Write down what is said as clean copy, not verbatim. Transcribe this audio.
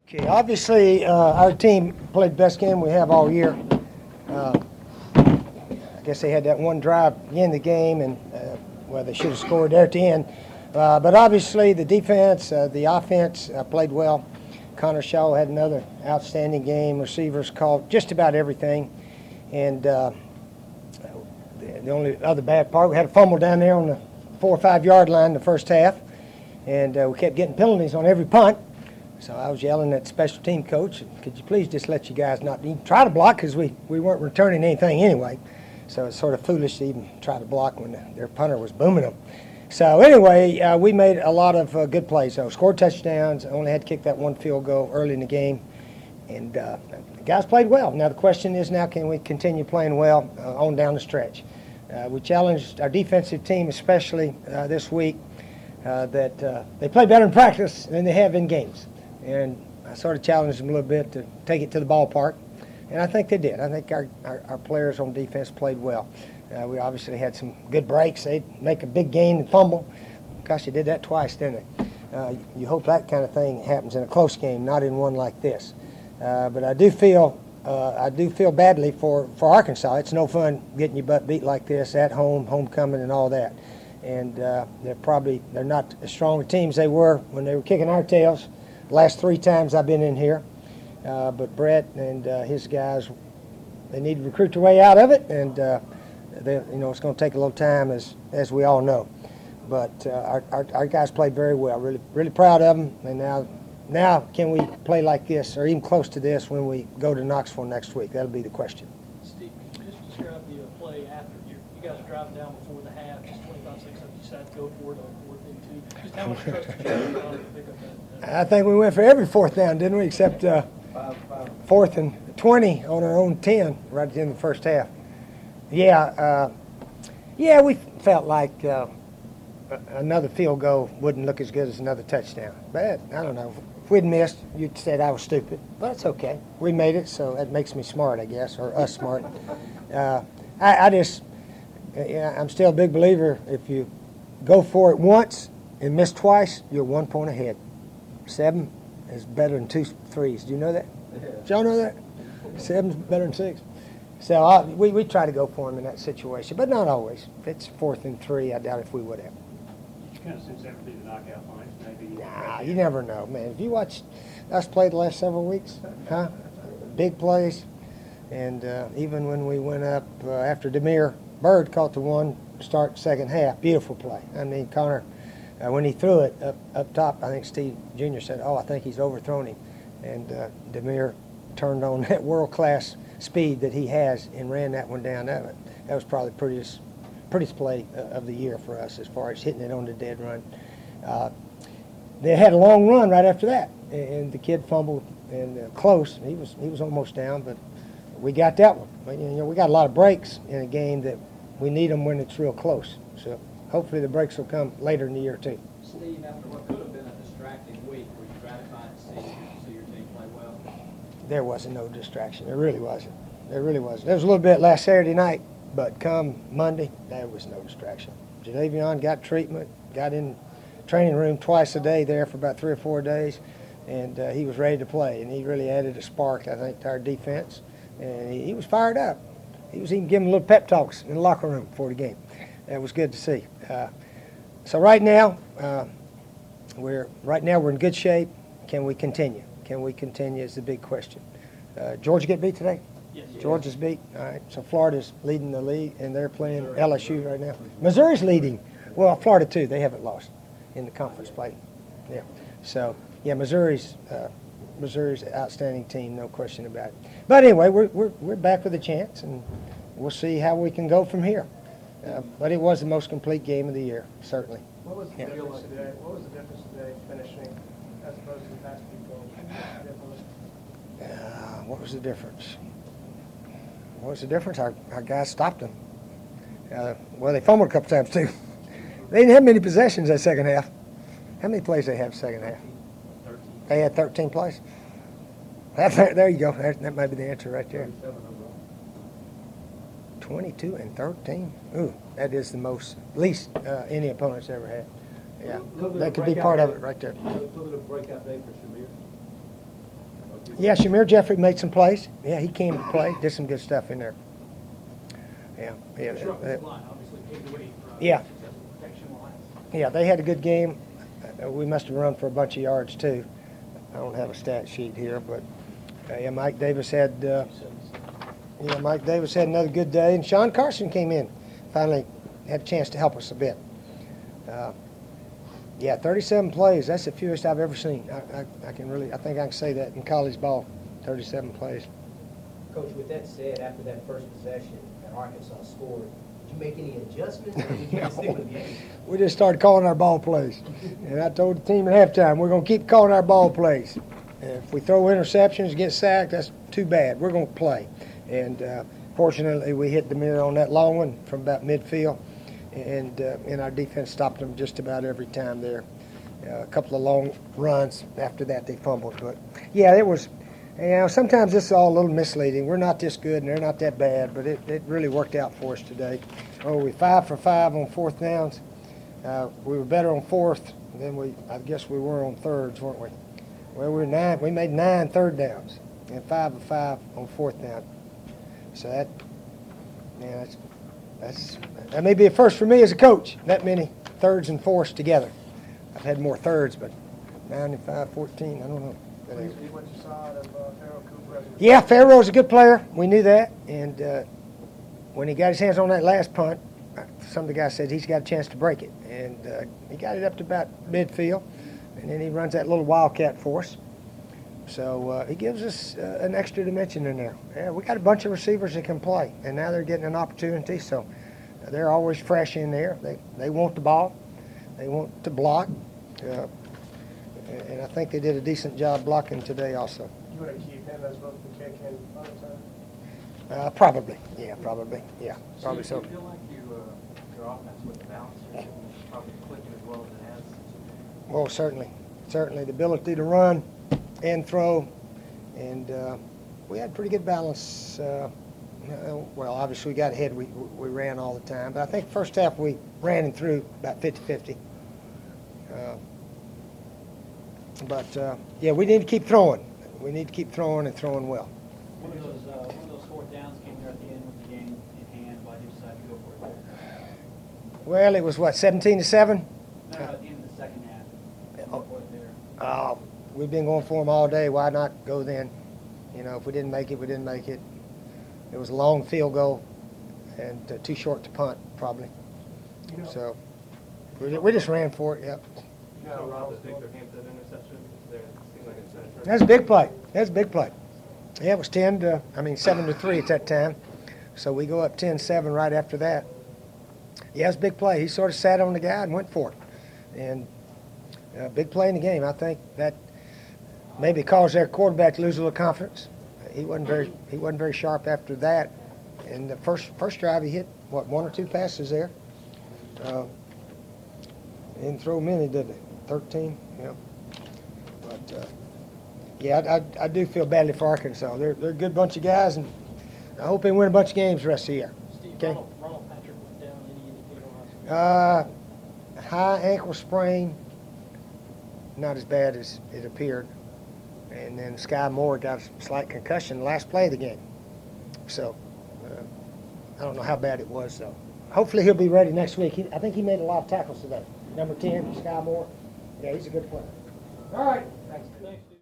Okay, obviously, our team played the best game we have all year. I guess they had that one drive in the game, and well, they should have scored there at the end. But obviously, the defense, the offense played well. Connor Shaw had another outstanding game. Receivers caught just about everything. And the only other bad part, we had a fumble down there on the 4 or 5 yard line in the first half. And we kept getting penalties on every punt. So I was yelling at the special team coach, could you please just let you guys not even try to block, because we weren't returning anything anyway. So it's sort of foolish to even try to block when their punter was booming them. So anyway, we made a lot of good plays. So scored touchdowns, only had to kick that one field goal early in the game. And the guys played well. Now the question is now, can we continue playing well on down the stretch? We challenged our defensive team, especially this week, that they play better in practice than they have in games. And I sort of challenged them a little bit to take it to the ballpark, and I think they did. I think our players on defense played well. We obviously had some good breaks. They'd make a big gain and fumble. Gosh, they did that twice, didn't they? You hope that kind of thing happens in a close game, not in one like this. But I do feel badly for Arkansas. It's no fun getting your butt beat like this at home, homecoming, and all that. And they're not as strong a team as they were when they were kicking our tails. Last 3 times I've been in here, but Brett and his guys, they need to recruit their way out of it, and it's going to take a little time, as we all know. But our guys played very well. Really proud of them. And now can we play like this, or even close to this, when we go to Knoxville next week? That'll be the question. Steve, can you just describe the play after you guys are driving down before the half, just 25 seconds after you decided to go for it on 4th and 2? Just how much trust did you have to pick up that? I think we went for every 4th down, didn't we? Except 4th and 20 on our own 10 right at the end of the first half. Yeah, we felt like another field goal wouldn't look as good as another touchdown. But I don't know. If we'd missed, you'd said I was stupid. But it's okay. We made it, so that makes me smart, I guess, or us smart. I'm still a big believer. If you go for it once and miss twice, you're 1 point ahead. 7 is better than 2 threes. Do you know that? Yeah. Did y'all know that? 7's better than 6. So we try to go for them in that situation, but not always. If it's 4th and 3, I doubt if we would have. You kind of sense that would be the knockout points, maybe. Nah, you never know, man. If you watch us play the last several weeks, big plays, and even when we went up after Demir Bird caught the one to start second half, beautiful play. I mean, Connor, when he threw it up top, I think Steve Jr. said, I think he's overthrown him. And Demir turned on that world-class speed that he has and ran that one down. That was probably the prettiest play of the year for us as far as hitting it on the dead run. They had a long run right after that, and the kid fumbled and close. He was almost down, but we got that one. But, we got a lot of breaks in a game that we need them when it's real close. So hopefully the breaks will come later in the year too. Steve, after what could have been a distracting week, were you gratified to see your team play well? There wasn't no distraction. There really wasn't. There was a little bit last Saturday night, but come Monday, there was no distraction. Jadavion got treatment, got in training room twice a day there for about 3 or 4 days, and he was ready to play. And he really added a spark, I think, to our defense. And he was fired up. He was even giving little pep talks in the locker room before the game. That was good to see. So right now we're in good shape. Can we continue? Can we continue is the big question. Georgia get beat today? Yes. Georgia's beat. All right. So Florida's leading the league, and they're playing LSU right now. Missouri's leading. Well, Florida too. They haven't lost in the conference play. Yeah. So yeah, Missouri's an outstanding team, no question about it. But anyway, we're back with a chance, and we'll see how we can go from here. But it was the most complete game of the year, certainly. What was the difference today? What was the difference today finishing as opposed to the past few goals? What was the difference? What was the difference? Our guys stopped them. Well, they fumbled a couple times too. They didn't have many possessions that second half. How many plays they have second half? 13. They had 13 plays. There you go. That might be the answer right there. 22 and 13. Ooh, that is the least any opponent's ever had. Yeah, that could be part of it right there. A little bit of breakout day for Shamir. Yeah, Shamir Jeffrey made some plays. Yeah, he came to play, did some good stuff in there. Yeah, yeah. The offensive line obviously paved the way for Yeah. successful protection lines. Yeah, they had a good game. We must have run for a bunch of yards too. I don't have a stat sheet here, but yeah, Mike Davis had another good day, and Sean Carson came in, finally had a chance to help us a bit. Yeah, 37 plays. That's the fewest I've ever seen. I think I can say that in college ball, 37 plays. Coach, with that said, after that first possession that Arkansas scored, did you make any adjustments, or did you just stick with the game? We just started calling our ball plays. And I told the team at halftime, we're going to keep calling our ball plays. And if we throw interceptions, get sacked, that's too bad. We're going to play. And fortunately, we hit the mirror on that long one from about midfield. And our defense stopped them just about every time there. A couple of long runs. After that, they fumbled. But, yeah, it was, sometimes this is all a little misleading. We're not this good and they're not that bad, but it really worked out for us today. Oh, we 5 for 5 on fourth downs. We were better on fourth than I guess we were on thirds, weren't we? Well, we made 9 third downs and 5 of 5 on fourth down. So that may be a first for me as a coach, that many thirds and fourths together. I've had more thirds, but 95, 14, I don't know. Pleased with what you saw out of Pharaoh Cooper. Yeah, Pharaoh's a good player. We knew that. And when he got his hands on that last punt, some of the guys said he's got a chance to break it. And he got it up to about midfield. And then he runs that little wildcat for us. So he gives us an extra dimension in there. Yeah, we got a bunch of receivers that can play. And now they're getting an opportunity. So they're always fresh in there. They want the ball. They want to block. And I think they did a decent job blocking today also. You want to keep him as both the kick and punt return? Probably. Yeah, probably. Yeah, probably so. Do you feel like your offense with the balance is probably clicking as well as it has? Well, certainly. Certainly. The ability to run and throw. And we had pretty good balance. Well, obviously we got ahead. We ran all the time. But I think first half we ran and threw about 50-50. Yeah, we need to keep throwing. We need to keep throwing and throwing well. One of those fourth downs came there at the end with the game in hand. Why did you decide to go for it there? Well, it was, what, 17-7? No, at the end of the second half. Go for it there. We've been going for them all day. Why not go then? If we didn't make it, we didn't make it. It was a long field goal and too short to punt, probably. So we just ran for it, yep. Rob, That's a big play. That's a big play. Yeah, it was 7-3 at that time. So we go up 10-7 right after that. Yeah, it's a big play. He sort of sat on the guy and went for it. And big play in the game. I think that maybe caused their quarterback to lose a little confidence. He wasn't very sharp after that. And the first drive he hit, what, 1 or 2 passes there. Didn't throw many, did they? 13, yeah. But yeah, I do feel badly for Arkansas. They're a good bunch of guys, and I hope they win a bunch of games the rest of the year. Steve, Okay. Ronald Patrick went down. Any indicator on his High ankle sprain, not as bad as it appeared. And then Sky Moore got a slight concussion the last play of the game. So I don't know how bad it was, though. Hopefully he'll be ready next week. I think he made a lot of tackles today. Number 10, Sky Moore. Yeah, he's a good player. All right. Thanks. Thanks, Steve.